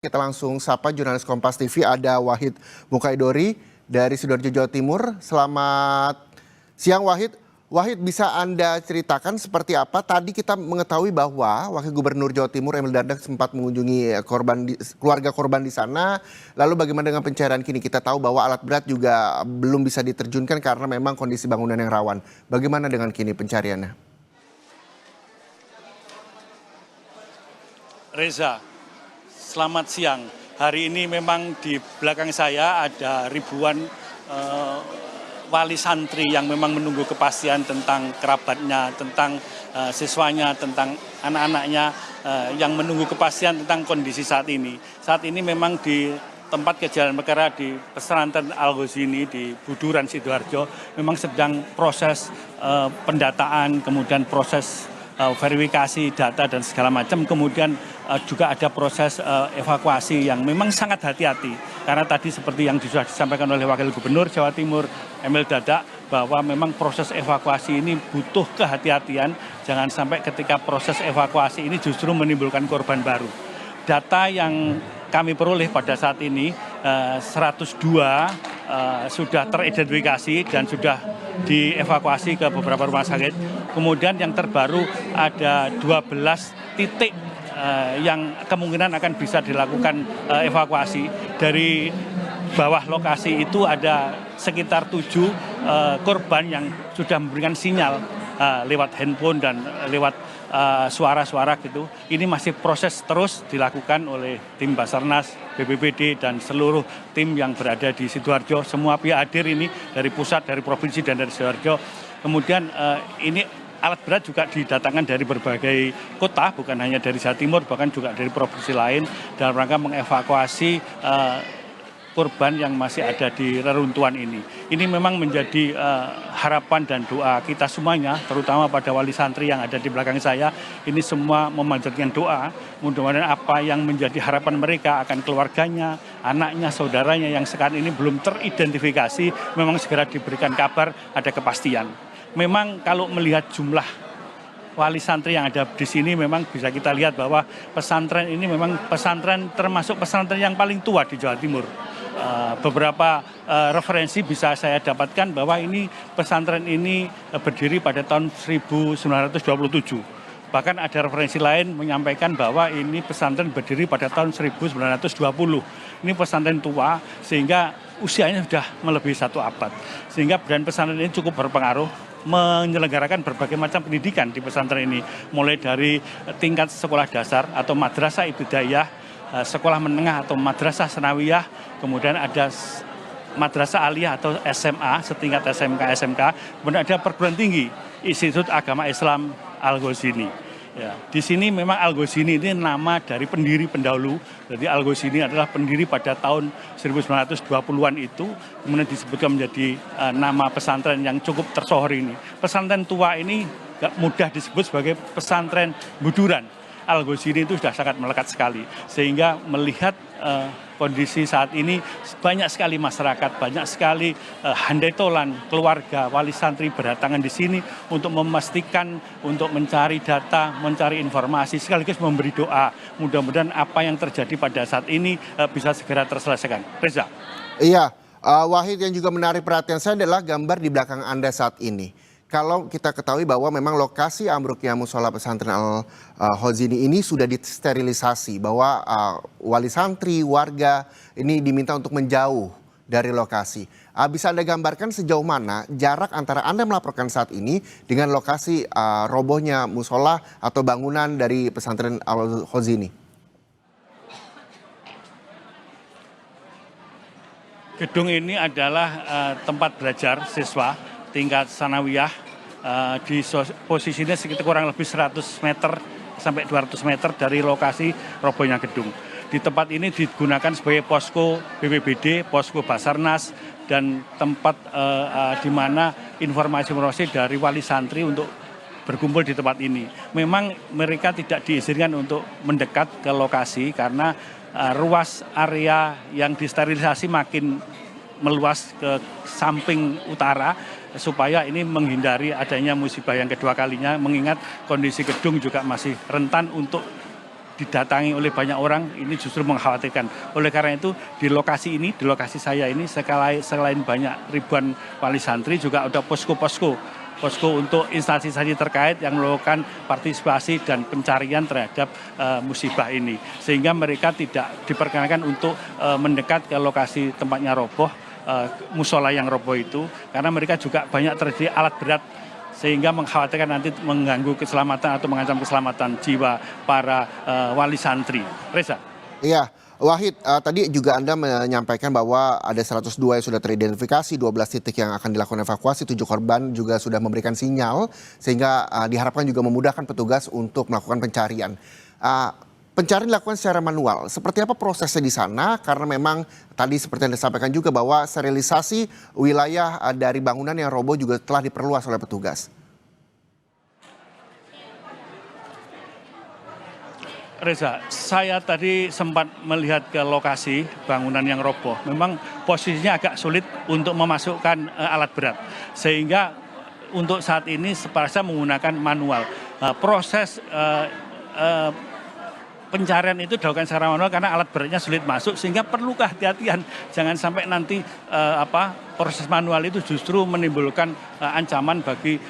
Kita langsung sapa jurnalis Kompas TV, ada Wahid Mukaidori dari Sidoarjo, Jawa Timur. Selamat siang Wahid. Wahid, bisa Anda ceritakan seperti apa? Tadi kita mengetahui bahwa Wakil Gubernur Jawa Timur Emil Dardak sempat mengunjungi keluarga korban di sana. Lalu bagaimana dengan pencarian kini? Kita tahu bahwa alat berat juga belum bisa diterjunkan karena memang kondisi bangunan yang rawan. Bagaimana dengan kini pencariannya? Reza, selamat siang. Hari ini memang di belakang saya ada ribuan wali santri yang memang menunggu kepastian tentang kerabatnya, tentang siswanya, tentang anak-anaknya yang menunggu kepastian tentang kondisi saat ini. Saat ini memang di tempat kejadian perkara di pesantren Al-Ghazini di Buduran, Sidoarjo memang sedang proses pendataan, kemudian proses verifikasi data dan segala macam, kemudian juga ada proses evakuasi yang memang sangat hati-hati. Karena tadi seperti yang sudah disampaikan oleh Wakil Gubernur Jawa Timur Emil Dardak, bahwa memang proses evakuasi ini butuh kehati-hatian, jangan sampai ketika proses evakuasi ini justru menimbulkan korban baru. Data yang kami peroleh pada saat ini 102 sudah teridentifikasi dan sudah dievakuasi ke beberapa rumah sakit. Kemudian yang terbaru ada 12 titik yang kemungkinan akan bisa dilakukan evakuasi. Dari bawah lokasi itu ada sekitar 7 korban yang sudah memberikan sinyal lewat handphone dan lewat suara-suara gitu. Ini masih proses terus dilakukan oleh tim Basarnas, BPBD dan seluruh tim yang berada di Sidoarjo. Semua pihak hadir ini dari pusat, dari provinsi dan dari Sidoarjo. Kemudian ini alat berat juga didatangkan dari berbagai kota, bukan hanya dari Jawa Timur, bahkan juga dari provinsi lain dalam rangka mengevakuasi korban yang masih ada di reruntuhan ini. Ini memang menjadi harapan dan doa kita semuanya, terutama pada wali santri yang ada di belakang saya. Ini semua memanjatkan doa, mudah-mudahan apa yang menjadi harapan mereka akan keluarganya, anaknya, saudaranya yang sekarang ini belum teridentifikasi, memang segera diberikan kabar, ada kepastian. Memang kalau melihat jumlah wali santri yang ada di sini memang bisa kita lihat bahwa pesantren ini memang pesantren termasuk pesantren yang paling tua di Jawa Timur. Beberapa referensi bisa saya dapatkan bahwa ini pesantren ini berdiri pada tahun 1927. Bahkan ada referensi lain menyampaikan bahwa ini pesantren berdiri pada tahun 1920. Ini pesantren tua sehingga usianya sudah melebihi 1 abad. Sehingga brand pesantren ini cukup berpengaruh menyelenggarakan berbagai macam pendidikan di pesantren ini. Mulai dari tingkat sekolah dasar atau madrasah ibtidaiyah, sekolah menengah atau madrasah sanawiyah, kemudian ada madrasah aliyah atau SMA setingkat SMK, kemudian ada perguruan tinggi Institut Agama Islam Al-Ghazini. Ya, di sini memang Al-Ghazini ini nama dari pendiri pendahulu. Jadi Al-Ghazini adalah pendiri pada tahun 1920-an itu, kemudian disebutkan menjadi nama pesantren yang cukup tersohor ini. Pesantren tua ini gak mudah disebut sebagai pesantren Buduran. Al-Ghazini itu sudah sangat melekat sekali, sehingga melihat kondisi saat ini banyak sekali masyarakat, banyak sekali handai tolan, keluarga, wali santri berdatangan di sini untuk memastikan, untuk mencari data, mencari informasi, sekaligus memberi doa. Mudah-mudahan apa yang terjadi pada saat ini bisa segera terselesaikan. Reza. Iya, Wahid, yang juga menarik perhatian saya adalah gambar di belakang Anda saat ini. Kalau kita ketahui bahwa memang lokasi ambruknya musola pesantren Al-Ghazini ini sudah disterilisasi, bahwa wali santri, warga ini diminta untuk menjauh dari lokasi. Bisa Anda gambarkan sejauh mana jarak antara Anda melaporkan saat ini dengan lokasi robohnya musola atau bangunan dari pesantren Al-Ghazini? Gedung ini adalah tempat belajar siswa tingkat sanawiyah, di posisinya sekitar kurang lebih 100 meter sampai 200 meter dari lokasi robohnya gedung. Di tempat ini digunakan sebagai posko BPBD, posko Basarnas, dan tempat di mana informasi dari wali santri untuk berkumpul di tempat ini. Memang mereka tidak diizinkan untuk mendekat ke lokasi karena ruas area yang disterilisasi makin meluas ke samping utara, supaya ini menghindari adanya musibah yang kedua kalinya, mengingat kondisi gedung juga masih rentan untuk didatangi oleh banyak orang, ini justru mengkhawatirkan. Oleh karena itu di lokasi ini, di lokasi saya ini selain banyak ribuan wali santri juga ada posko untuk instansi-instansi terkait yang melakukan partisipasi dan pencarian terhadap musibah ini. Sehingga mereka tidak diperkenankan untuk mendekat ke lokasi tempatnya roboh, musola yang roboh itu, karena mereka juga banyak terjadi alat berat sehingga mengkhawatirkan nanti mengganggu keselamatan atau mengancam keselamatan jiwa para wali santri. Reza. Iya, Wahid, tadi juga Anda menyampaikan bahwa ada 102 yang sudah teridentifikasi, 12 titik yang akan dilakukan evakuasi, 7 korban juga sudah memberikan sinyal, sehingga diharapkan juga memudahkan petugas untuk melakukan pencarian. Pencarian dilakukan secara manual. Seperti apa prosesnya di sana? Karena memang tadi seperti yang disampaikan juga bahwa sterilisasi wilayah dari bangunan yang roboh juga telah diperluas oleh petugas. Reza, saya tadi sempat melihat ke lokasi bangunan yang roboh. Memang posisinya agak sulit untuk memasukkan alat berat. Sehingga untuk saat ini saya menggunakan manual. Proses pencarian itu dilakukan secara manual karena alat beratnya sulit masuk, sehingga perlu kehati-hatian. Jangan sampai nanti proses manual itu justru menimbulkan ancaman bagi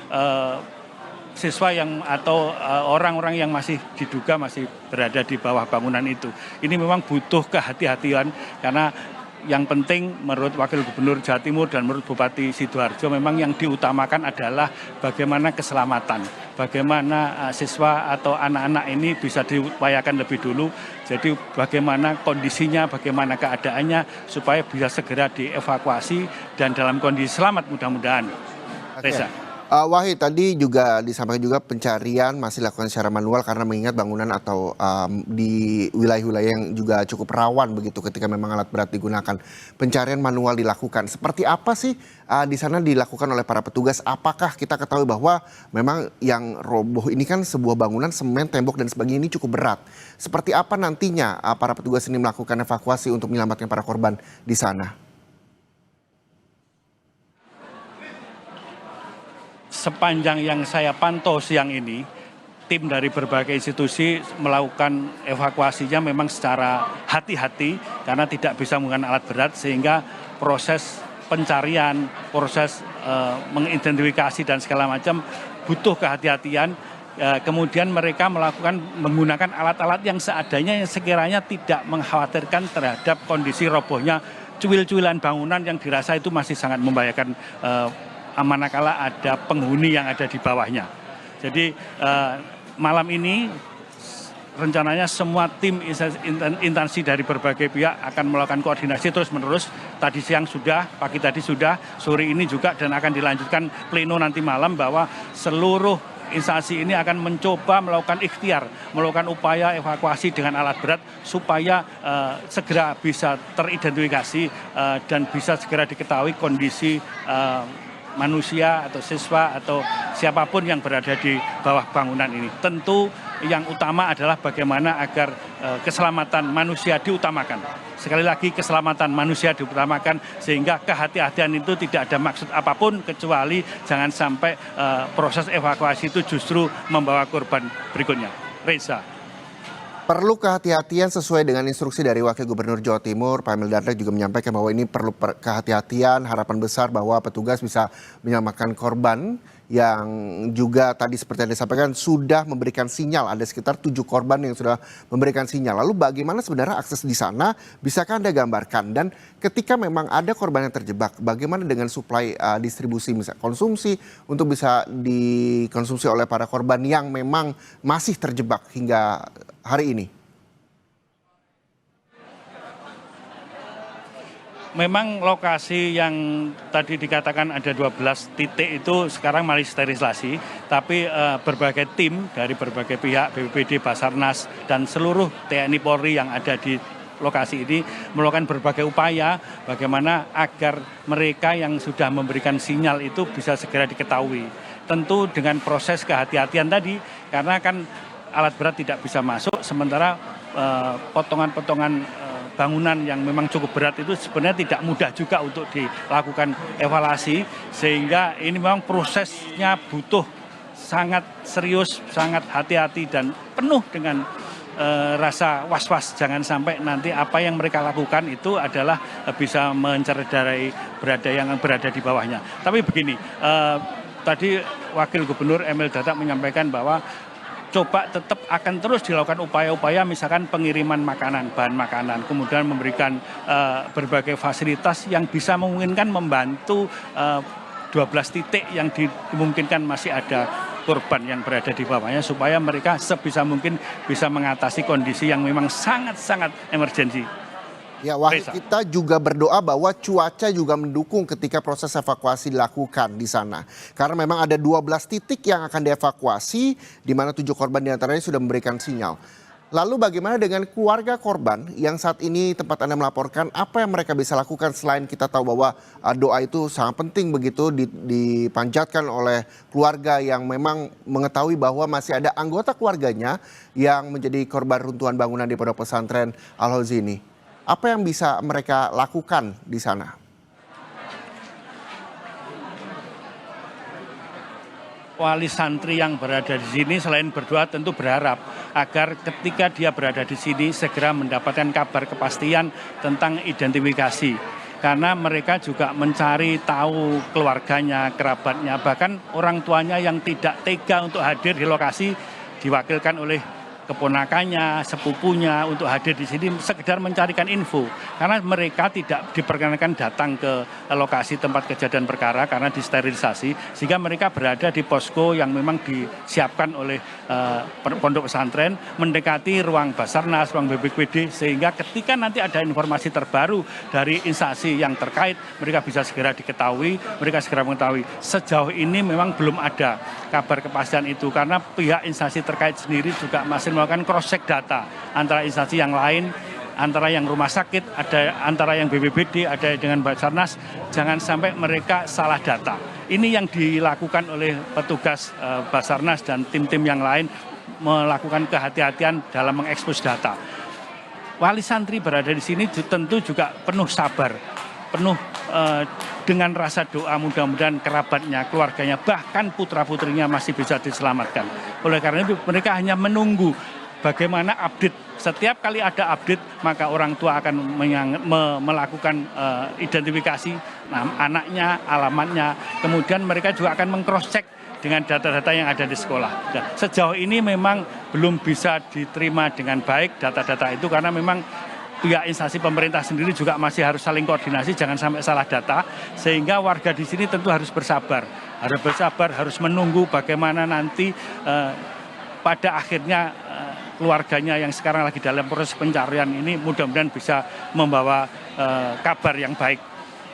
siswa atau orang-orang yang masih diduga masih berada di bawah bangunan itu. Ini memang butuh kehati-hatian karena yang penting menurut Wakil Gubernur Jawa Timur dan menurut Bupati Sidoarjo memang yang diutamakan adalah bagaimana keselamatan. Bagaimana siswa atau anak-anak ini bisa diupayakan lebih dulu. Jadi bagaimana kondisinya, bagaimana keadaannya supaya bisa segera dievakuasi dan dalam kondisi selamat mudah-mudahan. Reza. Wahid, tadi juga disampaikan juga pencarian masih dilakukan secara manual karena mengingat bangunan atau di wilayah-wilayah yang juga cukup rawan begitu ketika memang alat berat digunakan. Pencarian manual dilakukan. Seperti apa sih di sana dilakukan oleh para petugas? Apakah kita ketahui bahwa memang yang roboh ini kan sebuah bangunan, semen, tembok dan sebagainya ini cukup berat. Seperti apa nantinya para petugas ini melakukan evakuasi untuk menyelamatkan para korban di sana? Sepanjang yang saya pantau siang ini, tim dari berbagai institusi melakukan evakuasinya memang secara hati-hati karena tidak bisa menggunakan alat berat, sehingga proses pencarian, proses mengidentifikasi dan segala macam butuh kehati-hatian. Kemudian mereka menggunakan alat-alat yang seadanya yang sekiranya tidak mengkhawatirkan terhadap kondisi robohnya cuil-cuilan bangunan yang dirasa itu masih sangat membahayakan manakala ada penghuni yang ada di bawahnya. Jadi malam ini rencananya semua tim instansi dari berbagai pihak akan melakukan koordinasi terus-menerus. Tadi siang sudah, pagi tadi sudah, sore ini juga, dan akan dilanjutkan pleno nanti malam bahwa seluruh instansi ini akan mencoba melakukan ikhtiar, melakukan upaya evakuasi dengan alat berat supaya segera bisa teridentifikasi dan bisa segera diketahui kondisi manusia atau siswa atau siapapun yang berada di bawah bangunan ini. Tentu yang utama adalah bagaimana agar keselamatan manusia diutamakan. Sekali lagi, keselamatan manusia diutamakan sehingga kehati-hatian itu tidak ada maksud apapun kecuali jangan sampai proses evakuasi itu justru membawa korban berikutnya. Reza. Perlu kehati-hatian sesuai dengan instruksi dari Wakil Gubernur Jawa Timur, Pak Emil Dardak juga menyampaikan bahwa ini perlu kehati-hatian, harapan besar bahwa petugas bisa menyelamatkan korban yang juga tadi seperti yang disampaikan sudah memberikan sinyal, ada sekitar 7 korban yang sudah memberikan sinyal. Lalu bagaimana sebenarnya akses di sana, bisakah Anda gambarkan? Dan ketika memang ada korban yang terjebak, bagaimana dengan suplai distribusi misalnya konsumsi untuk bisa dikonsumsi oleh para korban yang memang masih terjebak hingga hari ini? Memang lokasi yang tadi dikatakan ada 12 titik itu sekarang masih sterilisasi, tapi berbagai tim dari berbagai pihak, BPBD, Basarnas, dan seluruh TNI Polri yang ada di lokasi ini melakukan berbagai upaya bagaimana agar mereka yang sudah memberikan sinyal itu bisa segera diketahui. Tentu dengan proses kehati-hatian tadi, karena kan alat berat tidak bisa masuk, sementara potongan-potongan bangunan yang memang cukup berat itu sebenarnya tidak mudah juga untuk dilakukan evaluasi, sehingga ini memang prosesnya butuh sangat serius, sangat hati-hati dan penuh dengan rasa was-was, jangan sampai nanti apa yang mereka lakukan itu adalah bisa mencederai yang berada di bawahnya. Tapi begini, tadi Wakil Gubernur Emil Dardak menyampaikan bahwa coba tetap akan terus dilakukan upaya-upaya misalkan pengiriman makanan, bahan makanan, kemudian memberikan berbagai fasilitas yang bisa memungkinkan membantu 12 titik yang dimungkinkan masih ada korban yang berada di bawahnya supaya mereka sebisa mungkin bisa mengatasi kondisi yang memang sangat-sangat emergensi. Ya, Wahid, kita juga berdoa bahwa cuaca juga mendukung ketika proses evakuasi dilakukan di sana. Karena memang ada 12 titik yang akan dievakuasi, di mana 7 korban diantaranya sudah memberikan sinyal. Lalu bagaimana dengan keluarga korban yang saat ini tempat Anda melaporkan, apa yang mereka bisa lakukan selain kita tahu bahwa doa itu sangat penting begitu dipanjatkan oleh keluarga yang memang mengetahui bahwa masih ada anggota keluarganya yang menjadi korban runtuhan bangunan di Pondok Pesantren Al-Hozi ini. Apa yang bisa mereka lakukan di sana? Wali santri yang berada di sini selain berdoa tentu berharap agar ketika dia berada di sini segera mendapatkan kabar kepastian tentang identifikasi. Karena mereka juga mencari tahu keluarganya, kerabatnya, bahkan orang tuanya yang tidak tega untuk hadir di lokasi diwakilkan oleh keponakannya, sepupunya untuk hadir di sini sekedar mencarikan info. Karena mereka tidak diperkenankan datang ke lokasi tempat kejadian perkara karena disterilisasi, sehingga mereka berada di posko yang memang disiapkan oleh pondok pesantren mendekati ruang Basarnas, ruang BPBD, sehingga ketika nanti ada informasi terbaru dari instansi yang terkait, mereka bisa segera diketahui, mereka segera mengetahui. Sejauh ini memang belum ada kabar kepastian itu karena pihak instansi terkait sendiri juga masih melakukan cross check data antara instansi yang lain, antara yang rumah sakit, antara yang BPBD, ada dengan Basarnas, jangan sampai mereka salah data. Ini yang dilakukan oleh petugas Basarnas dan tim-tim yang lain, melakukan kehati-hatian dalam mengekspos data. Wali santri berada di sini tentu juga penuh sabar, penuh dengan rasa doa mudah-mudahan kerabatnya, keluarganya, bahkan putra-putrinya masih bisa diselamatkan. Oleh karena itu mereka hanya menunggu bagaimana update. Setiap kali ada update maka orang tua akan melakukan identifikasi anaknya, alamatnya. Kemudian mereka juga akan meng-cross check dengan data-data yang ada di sekolah. Dan sejauh ini memang belum bisa diterima dengan baik data-data itu karena memang pihak instansi pemerintah sendiri juga masih harus saling koordinasi, jangan sampai salah data, sehingga warga di sini tentu harus bersabar, harus menunggu bagaimana nanti pada akhirnya keluarganya yang sekarang lagi dalam proses pencarian ini mudah-mudahan bisa membawa kabar yang baik.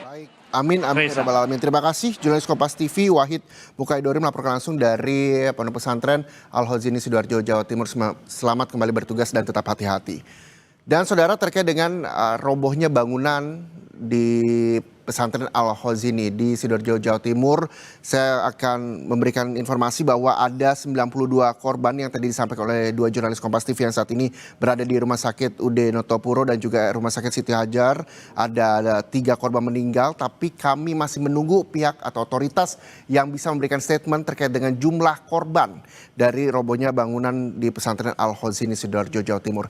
Baik, amin, amin. Alamin. Terima kasih, jurnalis Kompas TV Wahid Mukaidori melaporkan langsung dari Pondok Pesantren Al-Hozi Sidoarjo, Jawa Timur. Selamat kembali bertugas dan tetap hati-hati. Dan saudara, terkait dengan robohnya bangunan di Pesantren Al-Hozi di Sidoarjo, Jawa Timur, saya akan memberikan informasi bahwa ada 92 korban yang tadi disampaikan oleh 2 jurnalis Kompas TV yang saat ini berada di Rumah Sakit UD Notopuro dan juga Rumah Sakit Siti Hajar. Ada 3 korban meninggal, tapi kami masih menunggu pihak atau otoritas yang bisa memberikan statement terkait dengan jumlah korban dari robohnya bangunan di Pesantren Al-Hozi Sidoarjo, Jawa Timur.